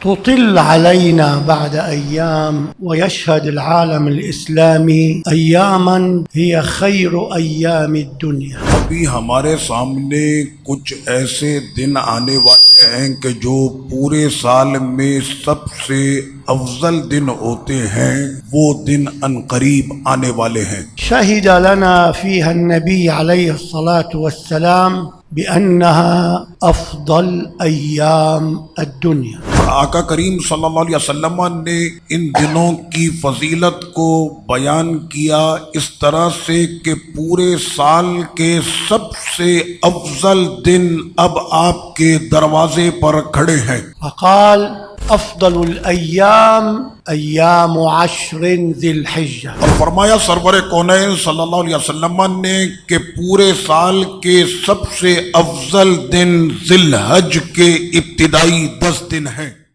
تطل علينا بعد أيام ويشهد العالم الإسلامي أياما هي خير أيام الدنيا। अभी हमारे सामने कुछ ऐसे दिन आने वाले हैं कि जो पूरे साल में सबसे अफजल दिन होते हैं, वो दिन अनकरीब आने वाले हैं। शहिद लना फीहा अन्नबी अलैहिस्सलातु वस्सलाम बिअन्नहा अफदल अय्याम अद्दुनिया। आका करीम सल्लल्लाहु अलैहि वसल्लम ने इन दिनों की फजीलत को बयान किया इस तरह से कि पूरे साल के सबसे अफजल दिन अब आपके दरवाजे पर खड़े हैं। फ़क़ाल अफ़दलुल अय्याम अय्याम अश्रिन ज़िल हिज्जा। और फरमाया सरवर कौनैन सल्लल्लाहु अलैहि वसल्लम ने कि पूरे साल के सबसे अफजल दिन ज़िल हज के इब्तिदाई 10 दिन हैं।